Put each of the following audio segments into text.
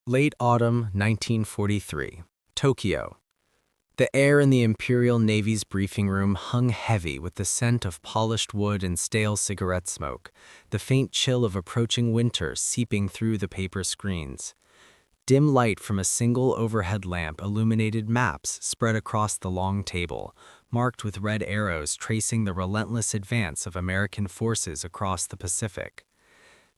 Late autumn 1943, Tokyo. The air in the Imperial Navy's briefing room hung heavy with the scent of polished wood and stale cigarette smoke, the faint chill of approaching winter seeping through the paper screens. Dim light from a single overhead lamp illuminated maps spread across the long table, marked with red arrows tracing the relentless advance of American forces across the Pacific.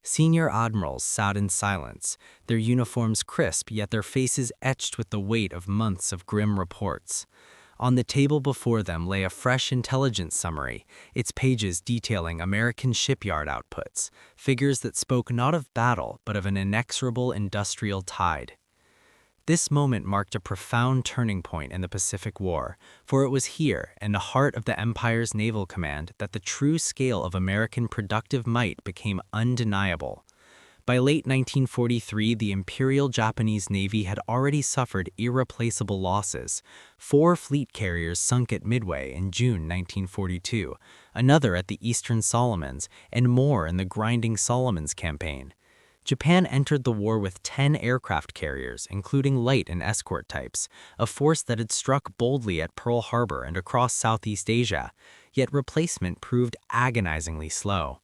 Senior admirals sat in silence, their uniforms crisp yet their faces etched with the weight of months of grim reports. On the table before them lay a fresh intelligence summary, its pages detailing American shipyard outputs, figures that spoke not of battle but of an inexorable industrial tide. This moment marked a profound turning point in the Pacific War, for it was here, in the heart of the Empire's naval command, that the true scale of American productive might became undeniable. By late 1943, the Imperial Japanese Navy had already suffered irreplaceable losses. 4 fleet carriers sunk at Midway in June 1942, another at the Eastern Solomons, and more in the grinding Solomons campaign. Japan entered the war with 10 aircraft carriers, including light and escort types, a force that had struck boldly at Pearl Harbor and across Southeast Asia, yet replacement proved agonizingly slow.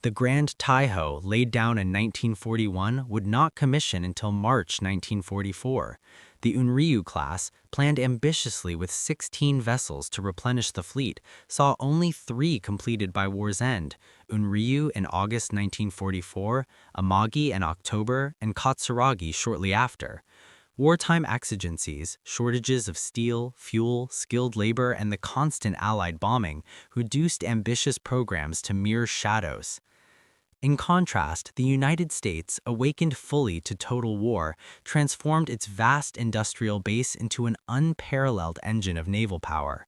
The Grand Taiho, laid down in 1941, would not commission until March 1944. The Unryu class, planned ambitiously with 16 vessels to replenish the fleet, saw only 3 completed by war's end: Unryu in August 1944, Amagi in October, and Katsuragi shortly after. Wartime exigencies, shortages of steel, fuel, skilled labor, and the constant Allied bombing reduced ambitious programs to mere shadows. In contrast, the United States, awakened fully to total war, transformed its vast industrial base into an unparalleled engine of naval power.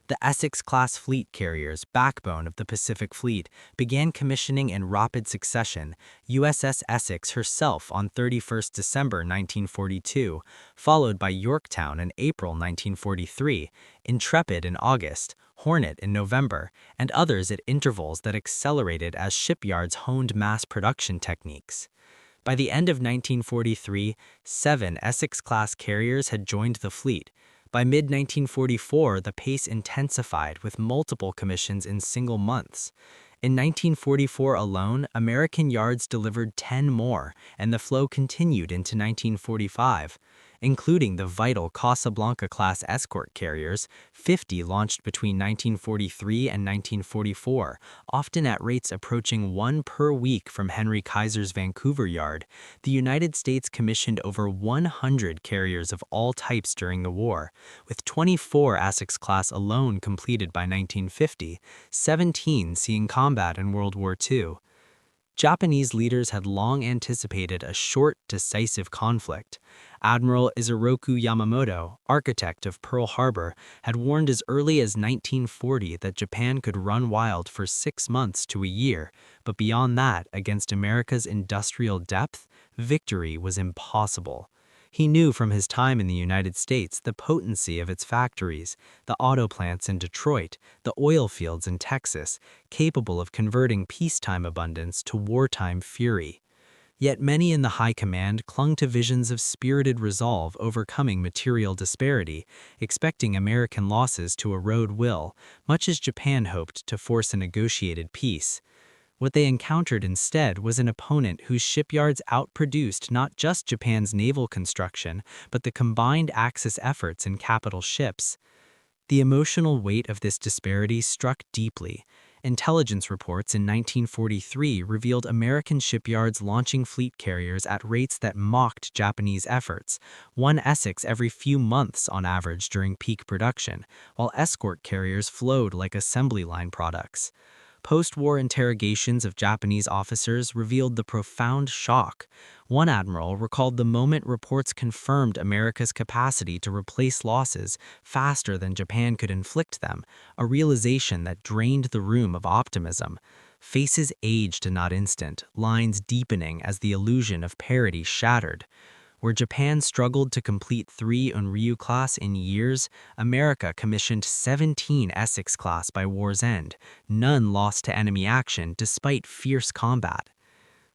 The Essex-class fleet carriers, backbone of the Pacific Fleet, began commissioning in rapid succession: USS Essex herself on 31 December 1942, followed by Yorktown in April 1943, Intrepid in August, Hornet in November, and others at intervals that accelerated as shipyards honed mass production techniques. By the end of 1943, 7 Essex-class carriers had joined the fleet. By mid-1944, the pace intensified with multiple commissions in single months. In 1944 alone, American yards delivered 10 more, and the flow continued into 1945. Including the vital Casablanca-class escort carriers, 50 launched between 1943 and 1944, often at rates approaching 1 per week from Henry Kaiser's Vancouver yard. The United States commissioned over 100 carriers of all types during the war, with 24 Essex-class alone completed by 1950, 17 seeing combat in World War II. Japanese leaders had long anticipated a short, decisive conflict. Admiral Isoroku Yamamoto, architect of Pearl Harbor, had warned as early as 1940 that Japan could run wild for 6 months to a year, but beyond that, against America's industrial depth, victory was impossible. He knew from his time in the United States the potency of its factories, the auto plants in Detroit, the oil fields in Texas, capable of converting peacetime abundance to wartime fury. Yet many in the high command clung to visions of spirited resolve overcoming material disparity, expecting American losses to erode will, much as Japan hoped to force a negotiated peace. What they encountered instead was an opponent whose shipyards outproduced not just Japan's naval construction, but the combined Axis efforts in capital ships. The emotional weight of this disparity struck deeply. Intelligence reports in 1943 revealed American shipyards launching fleet carriers at rates that mocked Japanese efforts, 1 Essex every few months on average during peak production, while escort carriers flowed like assembly line products. Post-war interrogations of Japanese officers revealed the profound shock. One admiral recalled the moment reports confirmed America's capacity to replace losses faster than Japan could inflict them, a realization that drained the room of optimism. Faces aged and not instant, lines deepening as the illusion of parity shattered. Where Japan struggled to complete 3 Unryu-class in years, America commissioned 17 Essex-class by war's end, none lost to enemy action despite fierce combat.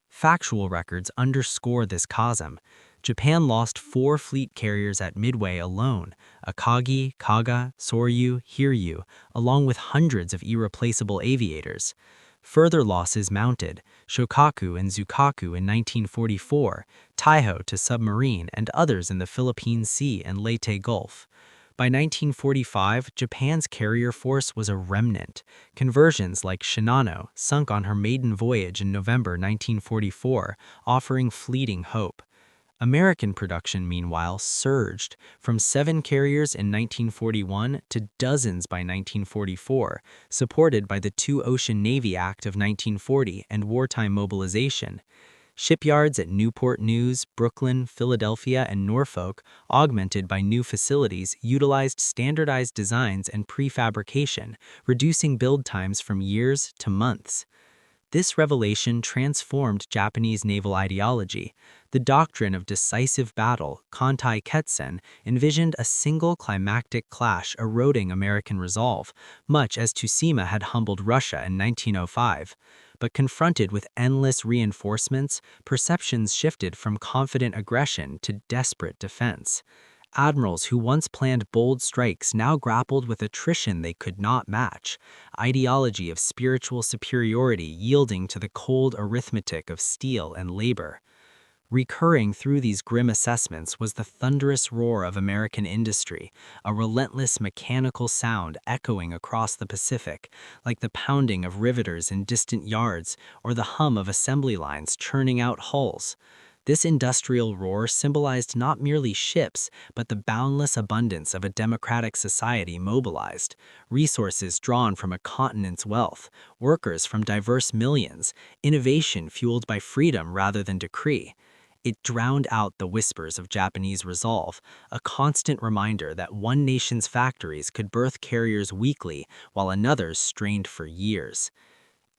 Factual records underscore this chasm. Japan lost 4 fleet carriers at Midway alone: Akagi, Kaga, Soryu, Hiryu, along with hundreds of irreplaceable aviators. Further losses mounted: Shokaku and Zukaku in 1944, Taiho to submarine, and others in the Philippine Sea and Leyte Gulf. By 1945, Japan's carrier force was a remnant. Conversions like Shinano sunk on her maiden voyage in November 1944, offering fleeting hope. American production, meanwhile, surged from 7 carriers in 1941 to dozens by 1944, supported by the Two-Ocean Navy Act of 1940 and wartime mobilization. Shipyards at Newport News, Brooklyn, Philadelphia, and Norfolk, augmented by new facilities, utilized standardized designs and prefabrication, reducing build times from years to months. This revelation transformed Japanese naval ideology. The doctrine of decisive battle, Kantai Ketsen, envisioned a single climactic clash eroding American resolve, much as Tsushima had humbled Russia in 1905. But confronted with endless reinforcements, perceptions shifted from confident aggression to desperate defense. Admirals who once planned bold strikes now grappled with attrition they could not match, ideology of spiritual superiority yielding to the cold arithmetic of steel and labor. Recurring through these grim assessments was the thunderous roar of American industry, a relentless mechanical sound echoing across the Pacific, like the pounding of riveters in distant yards or the hum of assembly lines churning out hulls. This industrial roar symbolized not merely ships, but the boundless abundance of a democratic society mobilized, resources drawn from a continent's wealth, workers from diverse millions, innovation fueled by freedom rather than decree. It drowned out the whispers of Japanese resolve, a constant reminder that one nation's factories could birth carriers weekly while another's strained for years.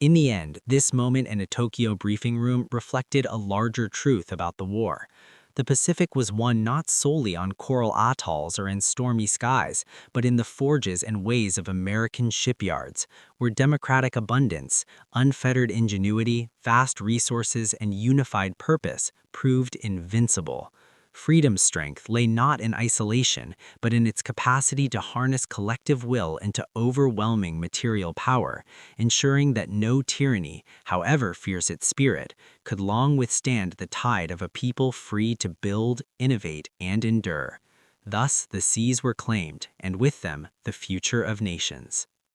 In the end, this moment in a Tokyo briefing room reflected a larger truth about the war. The Pacific was won not solely on coral atolls or in stormy skies, but in the forges and ways of American shipyards, where democratic abundance, unfettered ingenuity, vast resources, and unified purpose proved invincible. Freedom's strength lay not in isolation, but in its capacity to harness collective will into overwhelming material power, ensuring that no tyranny, however fierce its spirit, could long withstand the tide of a people free to build, innovate, and endure. Thus the seas were claimed, and with them the future of nations.